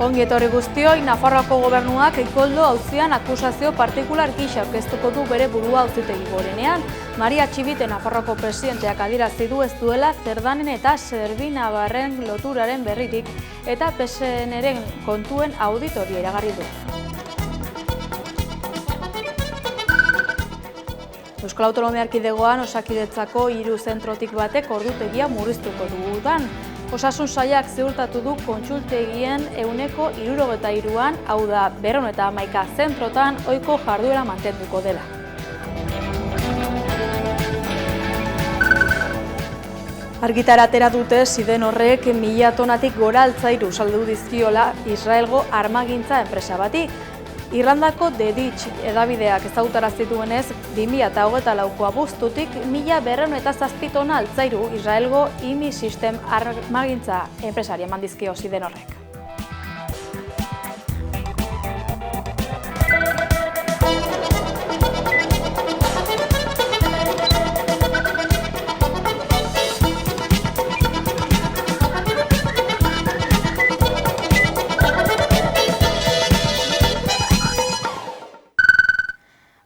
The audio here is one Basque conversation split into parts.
Ongi etorri guztioi, Nafarroako gobernuak Koldo auzian akusazio partikular gisa aurkeztuko du bere burua auzitegi gorenean. Maria Txibite Nafarroako presidenteak adierazi du ez duela Cerdanen eta Zerbinabarren loturaren berririk eta PSNren kontuen auditoria iragarri du. Euskal Autonomia Erkidegoan Osakidetzako 3 zentrotik batek ordutegia murriztuko du udan. Osasun sailak ziurtatu du kontsultegien 63%an, hau da 211 zentrotan ohiko jarduera mantenduko dela. Argitara atera dute Siden horrek 1000 tonatik gora altzairu saldu dizkiola Israelgo armagintza enpresa bati. Irlandako Deditz edabideak ezagutarazi duenez, 2024ko abuztutik 1207 tona altzairu Israelgo IMI System armagintza enpresari eman dizkio Siden horrek.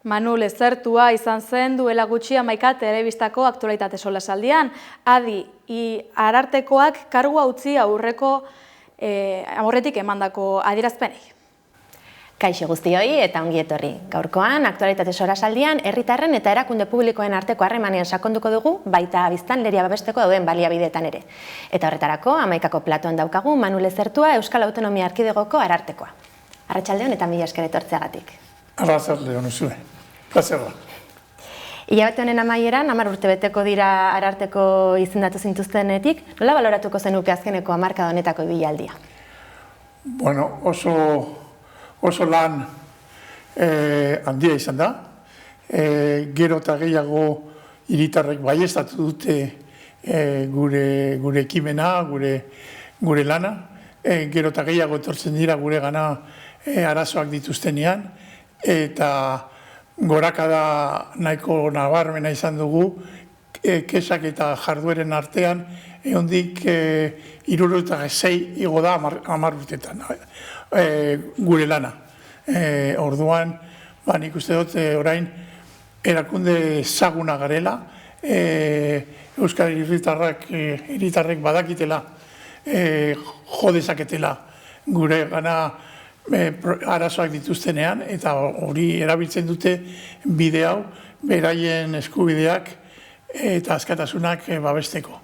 Manu Lezertua izan zen duela gutxi 11 telebistako aktualitate solasaldian. Adi, Arartekoak kargua utzi aurretik emandako adierazpenei. Kaixo guztioi eta ongi etorri. Gaurkoan, aktualitate solasaldian, herritarren eta erakunde publikoen arteko harremanean sakonduko dugu, baita biztanleria babesteko dauden baliabideetan ere. Eta horretarako, 11ko platoan daukagu Manu Lezertua Euskal Autonomia Erkidegoko Arartekoa. Arratsaldeon eta mila esker etortzeagatik. Arratsaldeon uzue. Plazerra. Hilabete honen amaieran, 10 urte beteko dira Ararteko izendatu zintuztenetik, nola baloratuko zenuke azkeneko hamarkada honetako ibilaldia? Bueno, oso lan handia izan da. Gero eta gehiago hiritarrek baieztatu dute gure ekimena, gure lana. Gero eta gehiago etortzen dira gure gana arazoak dituztenean, eta gorakada nahiko nabarmena izan dugu, kesak eta jardueren artean, ehondik 76 igo da 10 urtetan gure lana. Orduan, nik uste dut orain erakunde ezaguna garela, Euskal hiritarrek badakitela jo dezaketela gure gana arazoak dituztenean, eta hori erabiltzen dute bide hau beraien eskubideak eta askatasunak babesteko.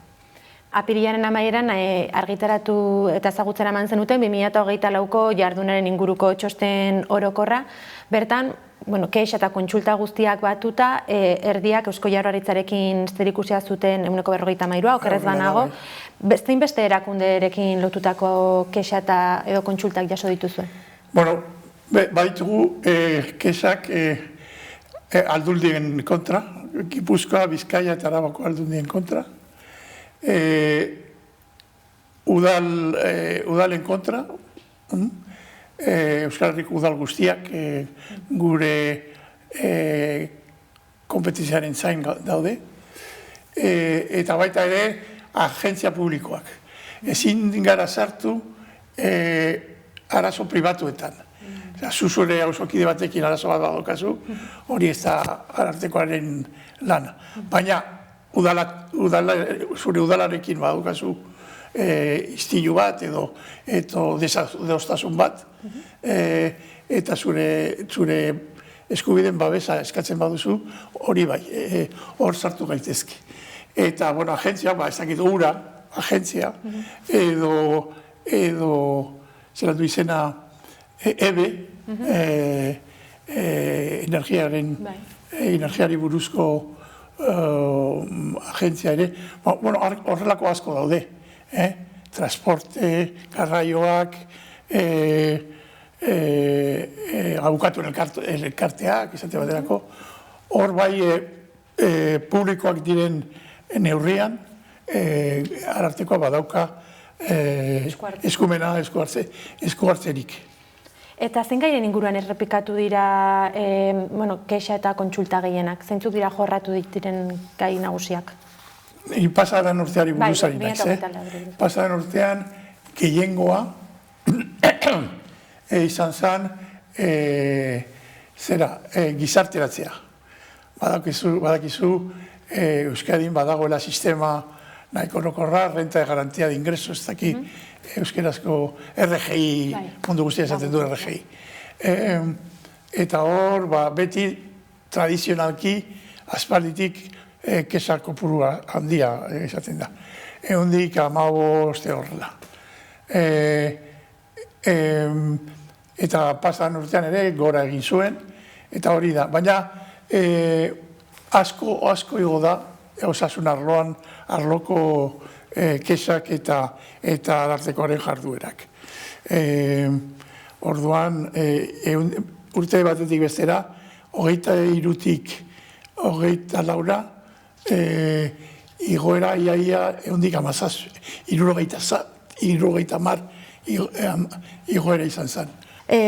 Apirilaren amaieran argitaratu eta ezagutzen eman zenuten 2024ko jardunaren inguruko txosten orokorra. Bertan, kexa eta kontsulta guztiak batuta, erdiak Eusko Jaurlaritzarekin zerikusia zuten 153, okerrez banago. Zein beste erakunderekin lotutako kexa eta edo kontsultak jaso dituzuen? Bueno, baditugu kexak aldundien kontra, Gipuzkoa, Bizkaia eta Arabako aldundien kontra, udalen kontra, Euskal Herriko udal guztiak gure konpetiziaren zain daude, eta baita ere agentzia publikoak. Ezin gara sartu arazo pribatuetan. Zuzure auzokide batekin arazo bat badokazu, hori ez da Arartekoaren lana. Baina zure udalarekin badokazu istilu bat edo deostasun bat, eta zure eskubideen babesa eskatzen baduzu, hori bai, hor sartu gaitezke. Eta, agentzia, ez dakit ura, agentzia, edo zelandu izena EBE, energiari buruzko agentzia ere, horrelako asko daude. Transporte, garraioak, abukatuen elkarteak, izate baterako, hor bai publikoak diren neurrian, Arartekoa badauka eskumena, eskuartzerik. Eta zein gairen inguruan errepikatu dira kexa eta kontsulta gehienak? Zeintzuk dira jorratu diren gai nagusiak? Pasadan urteari buruzari naiz. Pasadan urtean gehiengoa izan zen gizarteratzea. Badakizu Euskadin badagoela sistema nahiko orokorra, renta de garantía de ingreso, ez daki euskerazko RGI, mundu guztia esaten du RGI. Eta hor, beti tradizionalki, aspalditik kexa kopurua handia esaten da. Eundik 15 horrela. Eta pasan urtean ere gora egin zuen, eta hori da. Baina asko igo da, osasun arloko kexak eta arartekoaren jarduerak. Orduan, urte batetik bestera, 23-tik 24-ra, igoera iaia eundik 70 igoera izan zen.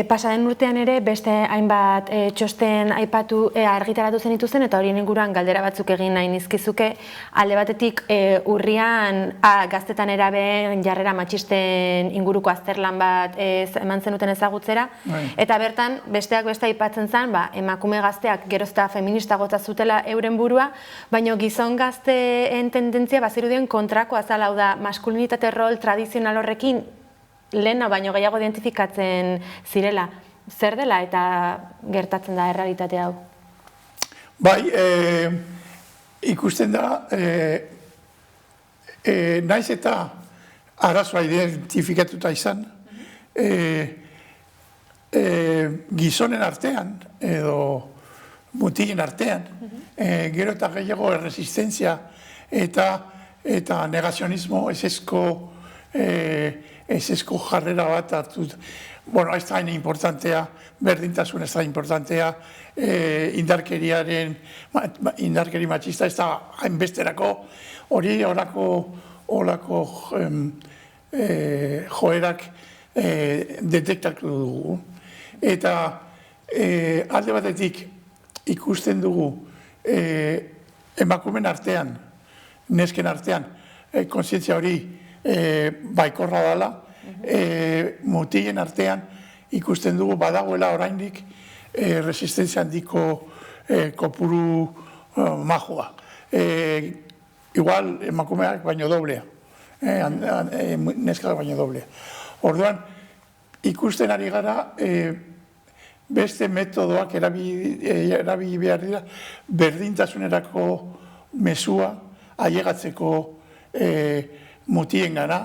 Pasaden urtean ere beste hainbat txosten aipatu argitaratu zenituzen eta horien inguruan galdera batzuk egin nahi nizkizuke. Alde batetik urrian gaztetan erabeen jarrera matxisten inguruko azterlan bat eman zenuten ezagutzera. Eta bertan besteak beste aipatzen zen emakume gazteak gerozta feminista gota zutela euren burua, baina gizon gazteen tendentzia bazirudien kontrakoa zala, hau da maskulinitate rol tradizional horrekin lehena baino gehiago identifikatzen zirela. Zer dela eta gertatzen da errealitate hau? Bai, ikusten da, naiz eta arazoa identifikatuta izan, gizonen artean edo mutilen artean, gero eta gehiago erresistentzia eta negazionismo ezezko jarrera bat hartu. Bueno, ez da importantea, berdintasun ez da importantea, indarkeri matxista ez da hainbesterako, hori horako joerak detektatu dugu. Eta alde batetik ikusten dugu emakumen artean, nesken artean, kontzientzia hori baikorra dela, mutilen artean ikusten dugu badagoela oraindik resistenzia handiko kopuru majoa. Igual emakumeak baino doblea, neskak baino doblea. Orduan, ikusten ari gara beste metodoak erabili behar dira berdintasunerako mezua ailegatzeko mutien gana,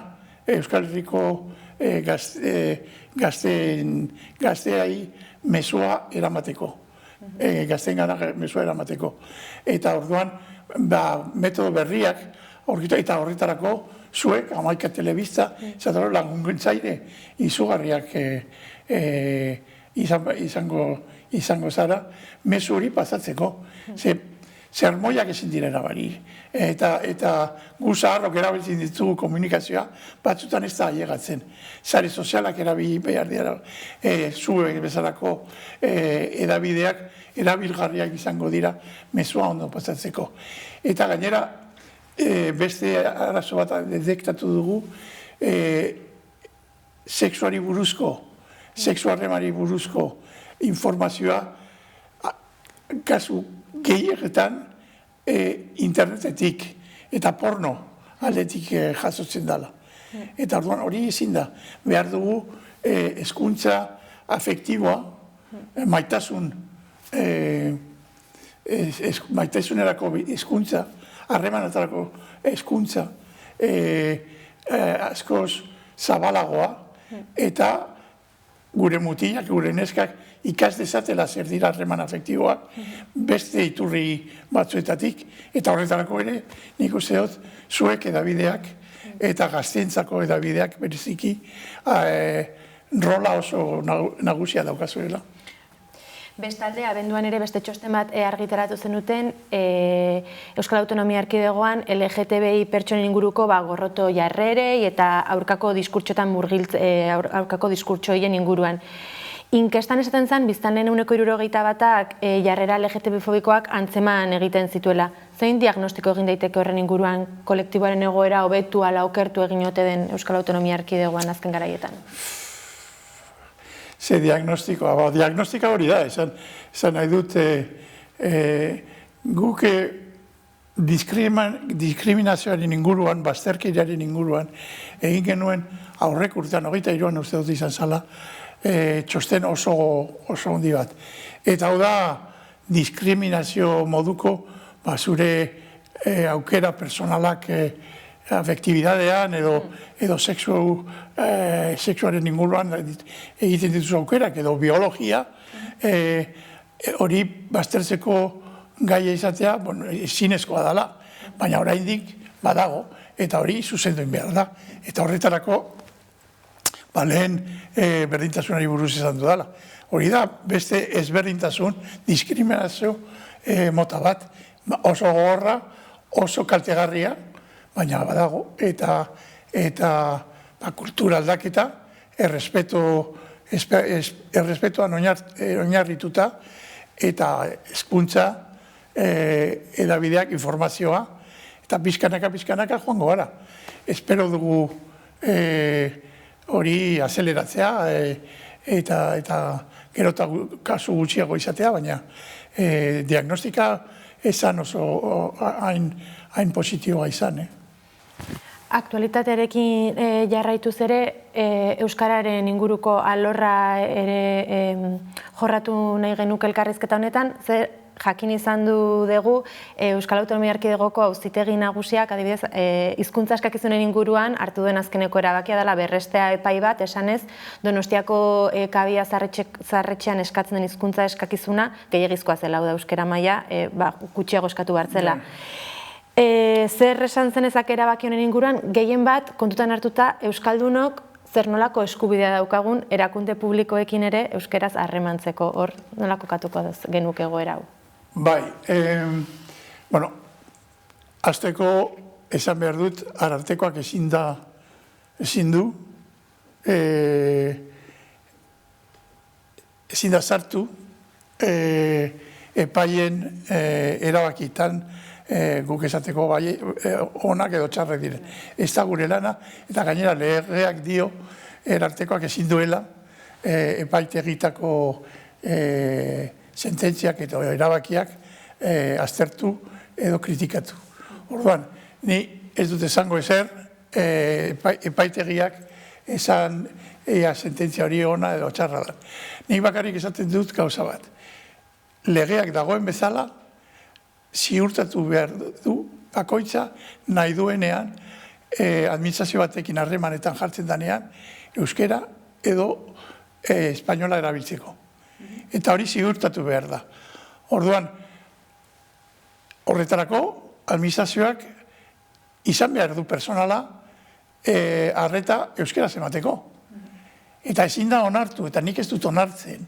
Euskal Herriko gazteai mezua eramateko. Gazteen gana mezua eramateko. Eta orduan, metodo berriak, eta horretarako, zuek, Hamaika Telebista, zatero lagungentzaile izugarriak izango zara, mezu hori pasatzeko. Zermoiak ezin direna bari. Eta gu zaharrok erabiltzen ditugu komunikazioa, batzutan ez da ailegatzen. Sare sozialak erabili behar dira, zuek bezalako edabideak erabilgarriak izango dira mezua ondo pasatzeko. Eta gainera, beste arazo bat detektatu dugu, sexuari buruzko, sexuarremari buruzko informazioa, kasu gehienetan internetetik eta porno aldetik jasotzen dela. Eta orduan hori ezin da. Behar dugu hezkuntza afektiboa, maitasunerako hezkuntza, harremanetarako hezkuntza askoz zabalagoa, eta gure mutilak, gure neskak ikas dezatela zer dira harreman afektiboak beste iturri batzuetatik, eta horretarako ere nik uste dut zuek edabideak eta gaztentzako edabideak bereziki rola oso nagusia daukazuela. Bestalde, abenduan ere beste txosten bat argitaratu zenuten Euskal Autonomia Erkidegoan LGTBI pertsonen inguruko gorroto jarrerei eta aurkako diskurtsoetan aurkako diskurtsoien inguruan. Inkestan esaten zen, biztanleen 71%ak jarrera LGTB-fobikoak antzeman egiten zituela. Zein diagnostiko egin daiteke horren inguruan kolektiboaren egoera hobetu ala okertu egin ote den Euskal Autonomia Erkidegoan azken garaietan? Ze diagnostikoa, diagnostika hori da, esan nahi dut guk diskriminazioaren inguruan, bazterkeriaren inguruan, egin genuen aurrek urtean, 23an uste dut izan zala, txosten oso handi bat. Eta hau da, diskriminazio moduko, zure aukera personalak afektibidadean edo sexuaren inguruan egiten dituzu aukerak edo biologia, hori baztertzeko gaia izatea, zinezkoa dela, baina oraindik badago, eta hori zuzendu behar da. Eta horretarako, lehen berdintasunari buruz izan dudala. Hori da, beste ezberdintasun, diskriminazio mota bat, oso gogorra, oso kaltegarria, baina badago, eta kultura aldaketa, errespetuan oinarrituta, eta hezkuntza, edabideak, informazioa, eta pizkanaka joango gara. Espero dugu hori azeleratzea, eta gero eta kasu gutxiago izatea, baina diagnostika esan oso hain positiboa izan. Aktualitatearekin jarraituz ere, Euskararen inguruko alorra ere jorratu nahi genuke elkarrizketa honetan, zer jakin izan dugu Euskal Autonomia Erkidegoko Auzitegi Nagusiak adibidez hizkuntza eskakizunen inguruan hartu duen azkeneko erabakia dela berrestea epai bat esanez Donostiako Kabia Zaharretxean eskatzen den hizkuntza eskakizuna gehiegizkoa zela, hau da euskara maila gutxiago eskatu hartzela. Zer esan zenezak erabaki honen inguruan, gehien bat kontutan hartuta Euskaldunok zer nolako eskubidea daukagun erakunde publikoekin ere euskeraz harremantzeko, hor nolako katuko genuke egoera hau? Bai, hasteko esan behar dut, Arartekoak ezin da sartu epaien erabakitan guk esateko bai onak edo txarrek diren. Ez da gure lana, eta gainera legeak dio Arartekoak ezin duela epaitegitako sententziak eta erabakiak aztertu edo kritikatu. Orduan, ni ez dut esango ezer epaitegiak esan sententzia hori ona edo txarra da. Nik bakarrik esaten dut gauza bat. Legeak dagoen bezala, ziurtatu behar du, bakoitza nahi duenean, administrazio batekin harremanetan jartzen danean, euskera edo espainola erabiltzeko. Eta hori ziurtatu behar da. Orduan, horretarako, administrazioak izan behar du personala arreta euskeraz emateko. Eta ezin da onartu, eta nik ez dut onartzen.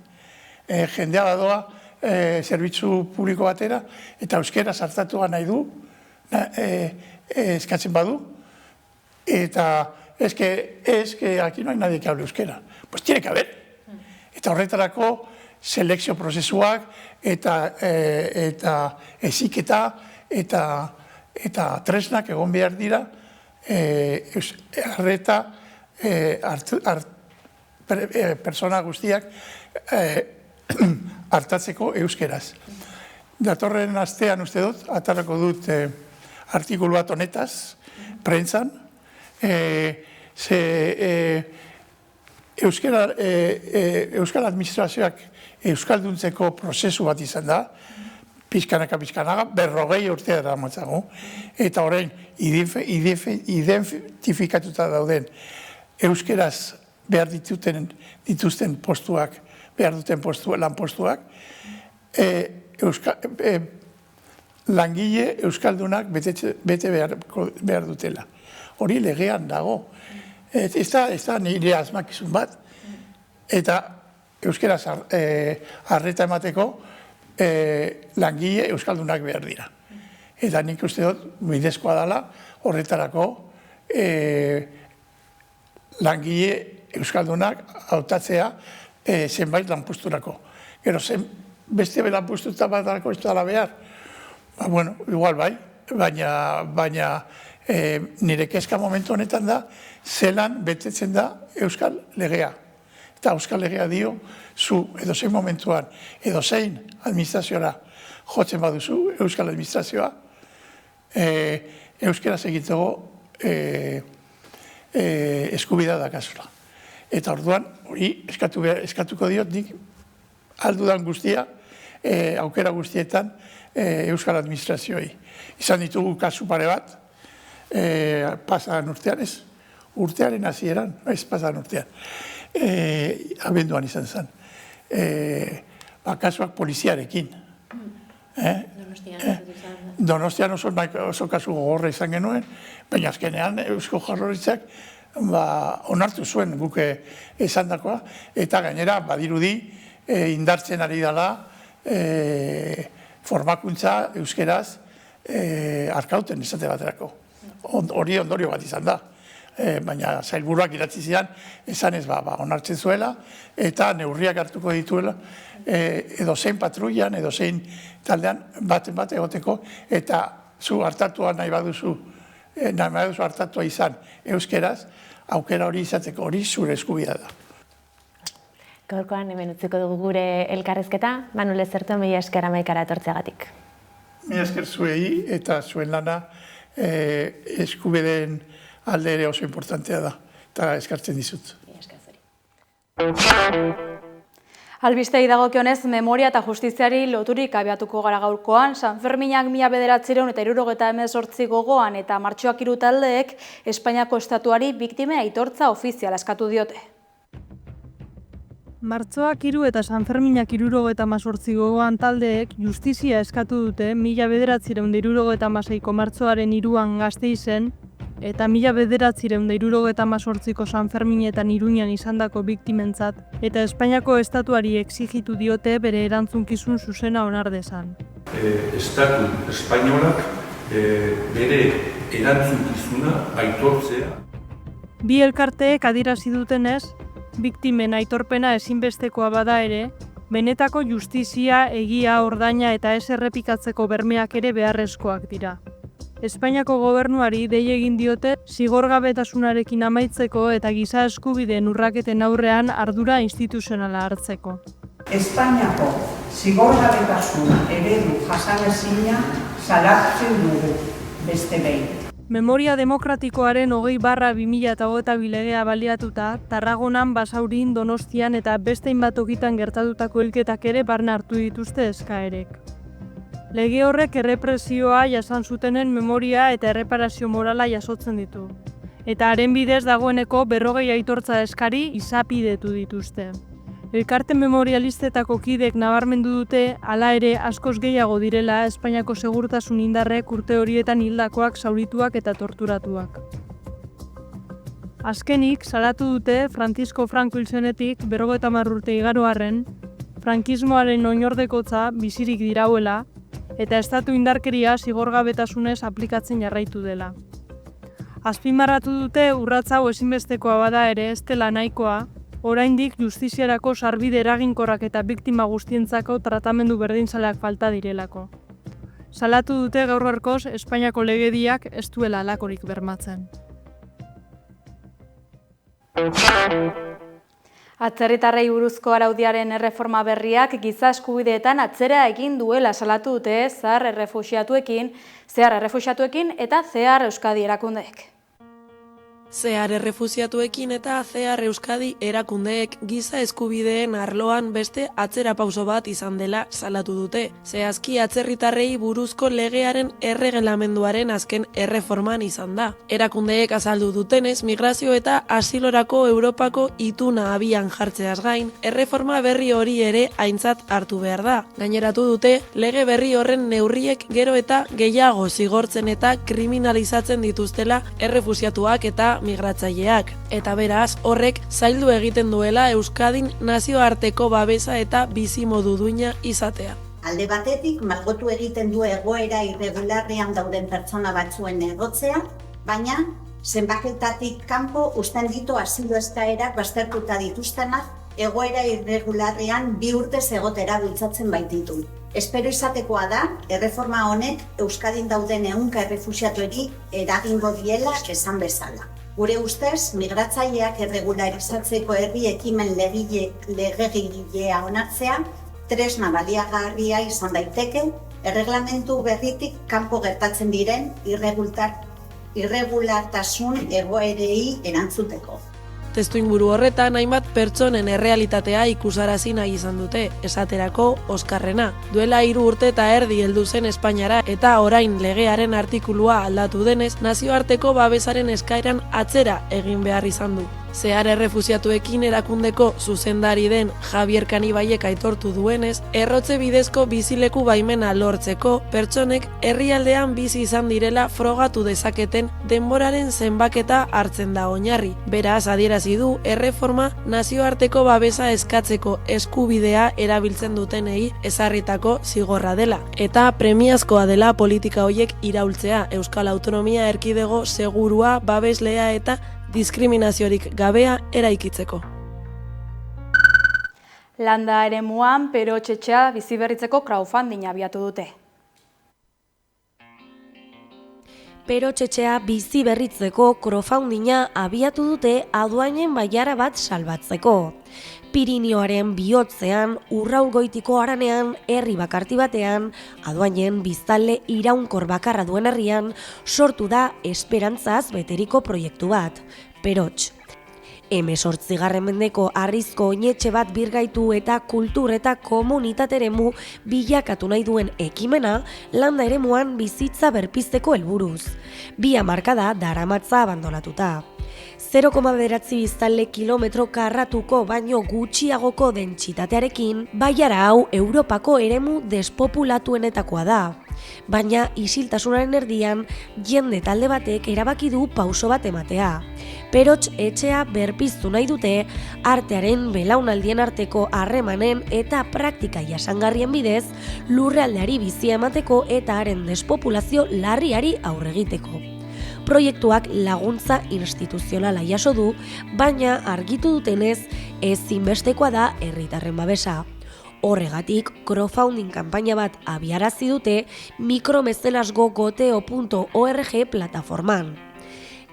Jendea badoa zerbitzu publiko batera, eta euskera sartatua nahi du, eskatzen badu, eta es que aquí no hay nadie que hable euskera. Pues tiene que haber. Eta horretarako selekzio prozesuak, eta heziketa, eta tresnak egon behar dira, arreta persona guztiak hartatzeko euskeraz. Datorren astean uste dut, atarako dut artikulu bat honetaz, prentzan, Euskal Administrazioak euskalduntzeko prozesu bat izan da, pizkanaka, 40 urtea da matzago, eta orain identifikatuta dauden euskeraz behar dituzten postuak, behar duten lanpostuak, langile euskaldunak bete behar dutela. Hori legean dago. Ez da nire asmakizun bat, eta euskeraz arreta emateko langile euskaldunak behar dira. Eta nik uste dut bidezkoa dela horretarako langile euskaldunak hautatzea zenbait lanposturako. Gero, beste lanpostuta bat dalako ez dela behar? Bueno, igual bai, baina nire kezka momentu honetan da, zelan betetzen da euskal legea. Eta Euskal Legea dio, zu edozein momentuan, edozein administraziora jotzen baduzu, Euskal Administrazioa, euskeraz egiteko eskubidea dakazula. Eta orduan, hori eskatuko diot nik aldudan guztia, aukera guztietan Euskal Administrazioei. Izan ditugu kasu pare bat, pasadan urtean ez, urtearen hasieran, ez pasadan urtean, abenduan izan zen. Kasuak poliziarekin. Donostian oso kasu gogorra izan genuen, baina azkenean Eusko Jaurlaritzak onartu zuen guke esandakoa, eta gainera badirudi indartzen ari dela formakuntza euskeraz arkauten esate baterako. Hori ondorio bat izan da. Baina sailburuak idatzi zidan, esan ez onartzen zuela, eta neurriak hartuko dituela, edozein patruian, edozein taldean baten bat egoteko, eta zu hartatua nahi baduzu hartatua izan euskeraz, aukera hori izateko, hori zure eskubidea da. Gaurkoan hemen utziko dugu gure elkarrezketa, Manu Lezerto, mila esker Amaikara etortzeagatik. Mila esker zuei eta zuen lana eskubideen alde ere oso importantea da, eta eskartzen dizut. Albistei dagokionez, memoria eta justiziari loturik abiatuko gara gaurkoan, San Ferminak 1978 gogoan eta martxoak 3 taldeek Espainiako estatuari biktimea aitortza ofiziala eskatu diote. Martxoak 3 eta San Ferminak 78 gogoan taldeek justizia eskatu dute 1976ko martxoaren 3an Gasteizen eta 1978ko San Ferminetan Iruñan izandako biktimentzat eta Espainiako estatuari exigitu diote bere erantzunkizun zuzena onar dezan. Estatu espainolak bere erantzunkizuna aitortzea. Bi elkarteek adierazi dutenez, biktimen aitorpena ezinbestekoa bada ere, benetako justizia, egia, ordaina eta ez errepikatzeko bermeak ere beharrezkoak dira. Espainiako gobernuari dei egin diote zigorgabetasunarekin amaitzeko eta giza eskubideen urraketen aurrean ardura instituzionala hartzeko. Espainiako zigorgabetasuna eredu jasanezina salatzen dugu beste behin. Memoria demokratikoaren 20/2022 legea baliatuta, Tarragonan, Basaurin, Donostian eta beste hainbat tokitan gertatutako hilketak ere barne hartu dituzte eskaerek. Lege horrek errepresioa jasan zutenen memoria eta erreparazio morala jasotzen ditu. Eta haren bidez dagoeneko 40 aitortza eskari izapidetu dituzte. Elkarte memorialistetako kidek nabarmendu dute, hala ere askoz gehiago direla Espainiako segurtasun indarrek urte horietan hildakoak, zaurituak eta torturatuak. Azkenik, salatu dute Francisco Franco hil zenetik 50 urte igaro arren, frankismoaren oinordekotza bizirik dirauela, eta estatu indarkeria zigorgabetasunez aplikatzen jarraitu dela. Azpimarratu dute urrats hau ezinbestekoa bada ere ez dela nahikoa, oraindik justiziarako sarbide eraginkorrak eta biktima guztientzako tratamendu berdinzaleak falta direlako. Salatu dute gaur gaurkoz Espainiako legediak ez duela halakorik bermatzen. Atzerritarrei buruzko araudiaren erreforma berriak giza eskubideetan atzera egin duela salatu dute zehar errefuxiatuekin eta zehar Euskadi erakundeek. Zehar errefuxiatuekin eta Zehar Euskadi erakundeek giza eskubideen arloan beste atzera pauso bat izan dela salatu dute. Zehazki atzerritarrei buruzko legearen erregelamenduaren azken erreforman izan da. Erakundeek azaldu dutenez, migrazio eta asilorako Europako ituna abian jartzeaz gain, erreforma berri hori ere aintzat hartu behar da. Gaineratu dute, lege berri horren neurriek gero eta gehiago zigortzen eta kriminalizatzen dituztela errefuxiatuak eta migratzaileak, eta beraz horrek zaildu egiten duela Euskadin nazioarteko babesa eta bizimodu duina izatea. Alde batetik, malgotu egiten du egoera irregularrean dauden pertsona batzuen egotzea, baina zenbaketatik kanpo uzten ditu asilo eskaerak baztertuta dituztenak egoera irregularrean 2 urtez egotera bultzatzen baititu. Espero izatekoa da, erreforma honek Euskadin dauden 100 errefuxiatueri eragingo diela esan bezala. Gure ustez, migratzaileak erregularizatzeko herri ekimen legegilea onartzea, tresna baliagarria izan daiteke, erreglamentu berritik kanpo gertatzen diren irregulartasun egoerei erantzuteko. Testuinguru horretan hainbat pertsonen errealitatea ikusarazi nahi izan dute, esaterako Oskarrena. Duela 3 urte eta erdi heldu zen Espainiara eta orain legearen artikulua aldatu denez, nazioarteko babesaren eskaeran atzera egin behar izan du. Zehar errefusiatuekin erakundeko zuzendari den Javier Kanibaiek aitortu duenez, errotze bidezko bizileku baimena lortzeko pertsonek herrialdean bizi izan direla frogatu dezaketen denboraren zenbaketa hartzen da oinarri. Beraz, adierazi du erreforma nazioarteko babesa eskatzeko eskubidea erabiltzen dutenei ezarritako zigorra dela. Eta premiazkoa dela politika horiek iraultzea, Euskal Autonomia Erkidego segurua, babeslea eta diskriminaziorik gabea eraikitzeko. Landa eremuan Perotx-etxea biziberritzeko crowdfunding abiatu dute. Perotx-etxea biziberritzeko crowdfundinga abiatu dute Aduainen bailara bat salbatzeko. Pirinioaren bihotzean, Urraulgoitiko haranean, herri bakarti batean, Aduainen biztanle iraunkor bakarra duen herrian, sortu da esperantzaz beteriko proiektu bat, Perotx. 18. mendeko harrizko oinetxe bat birgaitu eta kultur eta komunitate eremu bilakatu nahi duen ekimena landa eremuan bizitza berpizteko helburuz. 2 hamarkada daramatza abandonatuta. 0,9 biztanle kilometro karratuko baino gutxiagoko dentsitatearekin, bailara hau Europako eremu despopulatuenetakoa da. Baina isiltasunaren erdian, jende talde batek erabaki du pauso bat ematea. Perotx-etxea berpiztu nahi dute, artearen belaunaldien arteko harremanen eta praktika jasangarrien bidez, lurraldeari bizia emateko eta haren despopulazio larriari aurregiteko. Proiektuak laguntza instituzionala jaso du, baina argitu dutenez ezinbestekoa da herritarren babesa. Horregatik, crowdfunding kanpaina bat abiarazi dute micromecenasgogoteo.org plataforman.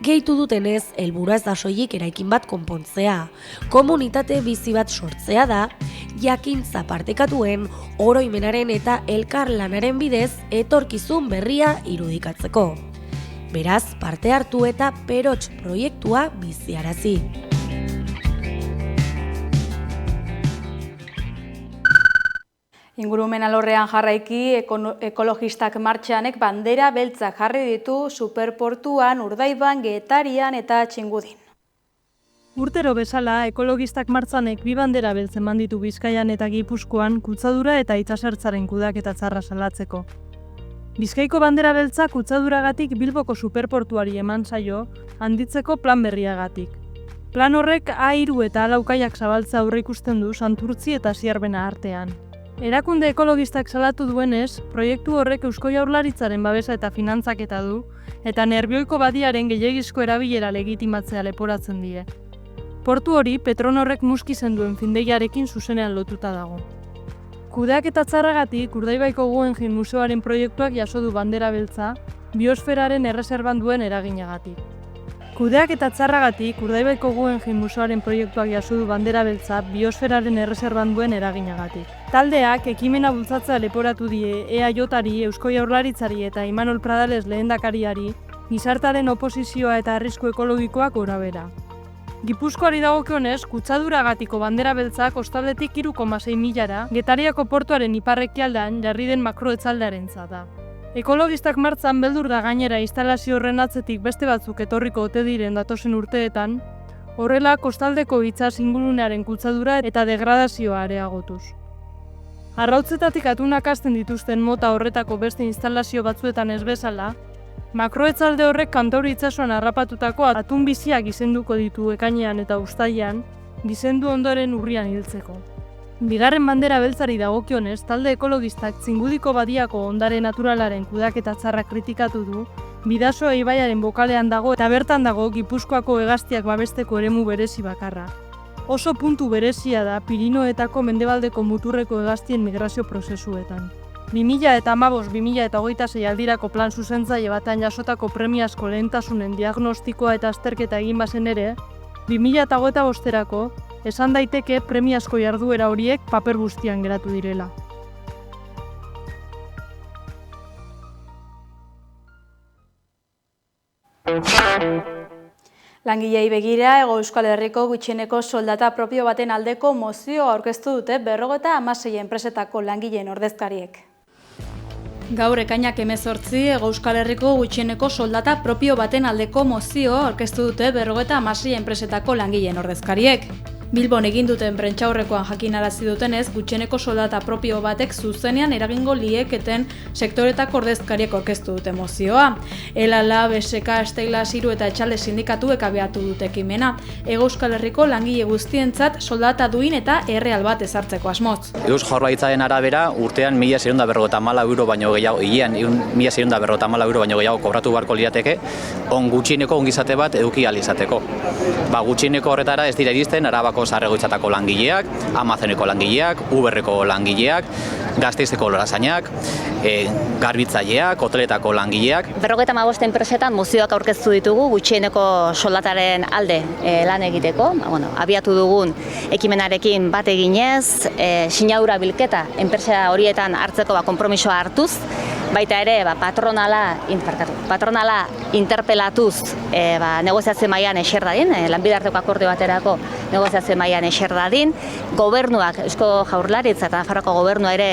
Gehitu dutenez, helburua ez da soilik eraikin bat konpontzea. Komunitate bizi bat sortzea da, jakintza partekatuen, oroimenaren eta elkarlanaren bidez etorkizun berria irudikatzeko. Beraz, parte hartu eta Perotx proiektua biziarazi. Ingurumen alorrean jarraiki, ekologistak martxanek bandera beltzak jarri ditu Superportuan, Urdaiban, Getarian eta Txingudin. Urtero bezala, ekologistak martxanek 2 bandera beltzen manditu Bizkaian eta Gipuzkoan kutsadura eta itsasertzaren kudeaketa txarra salatzeko. Bizkaiko bandera beltza kutsaduragatik Bilboko Superportuari eman zaio, handitzeko plan berriagatik. Plan horrek A3 eta A4 zabaltza aurreikusten du Santurtzi eta Ziarbena artean. Erakunde ekologistak salatu duenez, proiektu horrek Eusko Jaurlaritzaren babesa eta finantzaketa du, eta Nerbioiko badiaren gehiegizko erabilera legitimatzea leporatzen die. Portu hori Petronorrek muskizen duen findeiarekin zuzenean lotuta dago. Kudeaketa txarragatik Urdaibaiko Guggenheim Museoaren proiektuak jaso du bandera beltza, biosferaren erreserban duen eraginagatik. Kudeaketa txarragatik Urdaibaiko Guggenheim Museoaren proiektuak jaso du bandera beltza, biosferaren erreserban duen eraginagatik. Taldeak ekimena bultzatzea leporatu die EAJ-ari, Eusko Jaurlaritzari eta Imanol Pradales lehendakariari, gizartearen oposizioa eta arrisku ekologikoak gorabehera. Gipuzkoari dagokionez, kutsaduragatiko bandera beltza kostaldetik 3,6 milara, Getariako portuaren iparrekialdean jarri den makroetzaldearentzat da. Ekologistak martzan beldur da gainera instalazio horren atzetik beste batzuk etorriko ote diren datozen urteetan, horrela kostaldeko itsas ingurunearen kutsadura eta degradazioa areagotuz. Arrautzetatik atunak hazten dituzten mota horretako beste instalazio batzuetan ez bezala, makroetzalde horrek Kantauri itsasoan harrapatutako atun biziak gizenduko ditu ekainean eta uztailean, gizendu ondoren urrian hiltzeko. Bigarren bandera beltzari dagokionez, talde ekologistak Txingudiko badiako ondare naturalaren kudeaketa txarra kritikatu du, Bidasoa ibaiaren bokalean dago eta bertan dago Gipuzkoako hegaztiak babesteko eremu berezi bakarra. Oso puntu berezia da Pirinoetako mendebaldeko muturreko hegaztien migrazio prozesuetan. 2015-2026 aldirako plan zuzentzaile batean jasotako premiazko lehentasunen diagnostikoa eta azterketa egin bazen ere, 2025-erako esan daiteke premiazko jarduera horiek paper guztian geratu direla. Langilei begira, Hego Euskal Herriko gutxieneko soldata propio baten aldeko mozioa aurkeztu dute 56 enpresetako langileen ordezkariek. Gaur ekainak 18 Hego Euskal Herriko gutxieneko soldata propio baten aldeko mozioa aurkeztu dute 56 enpresetako langileen ordezkariek. Bilbon egin duten prentsaurrekoan jakinarazi dutenez, gutxieneko soldata propio batek zuzenean eragingo lieketen sektoretako ordezkariek aurkeztu dute mozioa. Elala, BSK, Esteila, Siru eta Etxalde sindikatuek abiatu dute ekimena. Hego Euskal Herriko langile guztientzat soldata duin eta erreal bat ezartzeko asmoz. Eusko Jaurlaritzaren arabera urtean 1.654 euro baino gehiago, hilean 1.654 euro baino gehiago kobratu beharko lirateke, gutxieneko ongizate bat eduki ahal izateko. Gutxieneko horretara ez dira iristen Arabako Zarregoitzatako langileak, Amazoneko langileak, Uberreko langileak, Gasteizeko lorazainak, garbitzaileak, hoteletako langileak. 55 enpresetan mozioak aurkeztu ditugu gutxieneko soldataren alde lan egiteko. Abiatu dugun ekimenarekin bat eginez, sinadura bilketa enpresa horietan hartzeko konpromisoa hartuz, baita ere patronala interpelatuz negoziazio mailan eser dadin, lanbide-arteko akordio baterako negoziazio mailan eser dadin, gobernuak, Eusko Jaurlaritza eta Nafarroako gobernua ere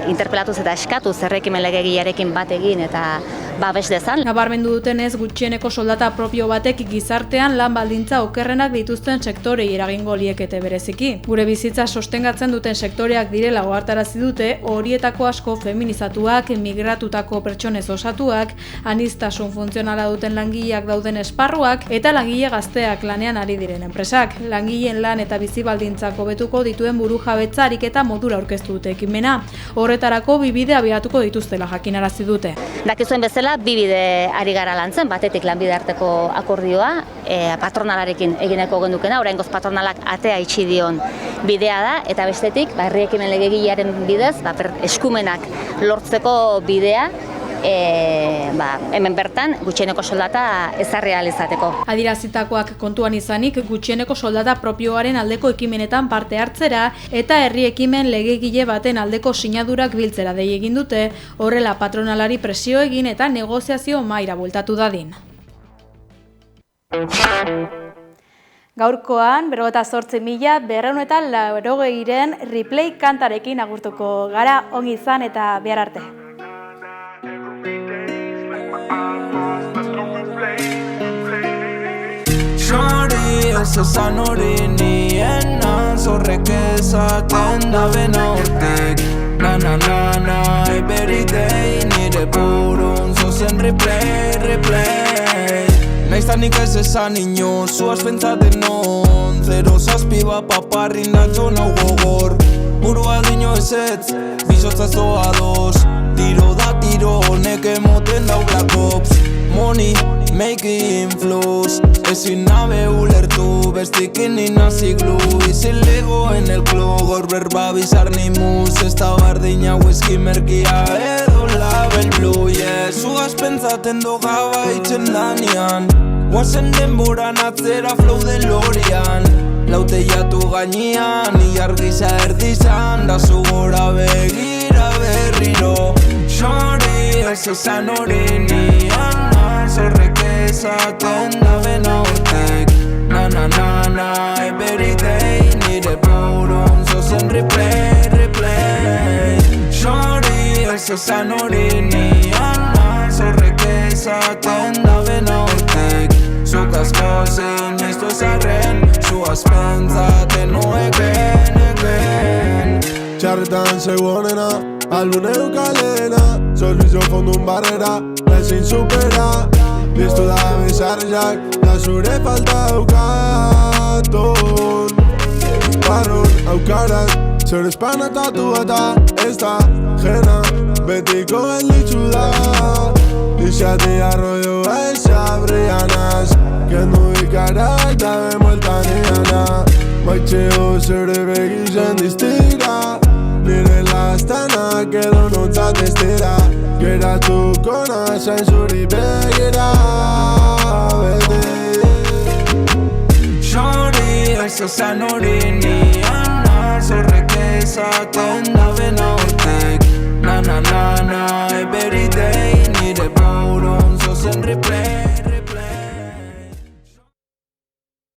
interpelatuz eta eskatuz ekimen legegilearekin bat egin eta babes dezan. Nabarmendu dutenez, gutxieneko soldata propio batek gizartean lan baldintza okerrenak dituzten sektorei eragingo liekete bereziki. Gure bizitza sostengatzen duten sektoreak direla ohartarazi dute, horietako asko feminizatuak, migratutako pertsonez osatuak, aniztasun funtzionala duten langileak dauden esparruak eta langile gazteak lanean ari diren enpresak. Langileen lan eta bizi baldintzak hobetuko dituen burujabetza ariketa modura aurkeztu dute ekimena. Horretarako bi bide abiatuko dituztela jakinarazi dute. Dakizuen bezala, bi bide ari gara lantzen, batetik lanbide arteko akordioa, patronalarekin egineko gendukena, oraingoz patronalak atea itxi dion bidea da, eta bestetik, herri ekimen legegilearen bidez, eskumenak lortzeko bidea, hemen bertan gutxieneko soldata ezarri ahal izateko. Adierazitakoak kontuan izanik, gutxieneko soldata propioaren aldeko ekimenetan parte hartzera eta herri ekimen legegile baten aldeko sinadurak biltzera dei egin dute, horrela patronalari presio egin eta negoziazio mahaira bueltatu dadin. Gaurkoan, 58.280 replay kantarekin agurtuko gara, ongi izan eta bihar arte. Shorty, ez esan hori niena, zorrek ezaten da bena hortik. Na, every day, nire burun zozen replay. Naizta nik ez esan ino, zuaz pentsaten non, 0-6 bat paparrin natxo nau gogor. Burua dino ezetz, bizotza zoa dos, tiro da tiro, honek emoten dau Black Ops. Money, making flows, ezin nabe ulertu, bestikin inazi glu, izin lego en el club, gaur berba bizar ni mus, ez da bardina whisky merkia edo label blue, yeah. Zuaz pentsaten doga baitzen danean, guazen denboran atzera flow DeLorean, laute jatu gainean, iargiza erdizan, da zu gora begira berriro. Shorty, ez esan hori nian, zorrek ezaten da bena hortik. Na, every day, nire burun zozen replay. Shorty, ez esan hori nian, zorrek ezaten da bena hortik. Zuk asko zein esto ezarren, zuaz pentsaten egen. Txarretan zegoenena, albune eukalena, solbizio fondun barrera, ezin supera. Listo da bezarrak, da zure falta aukaton. Baron, aukarak, zer espanatatu eta ez da jena, betiko gelditzu da. Dixati arroioa esabrianaz, kendu ikarak da bemueltan iana. Maitxeo zere begizen diztira, nire lastanak Gauzak edo nontzat ez dira geratuko nazen zuri begira bete Shorty, ez esan hori nian zorrek ezaten da bena hortek Na na na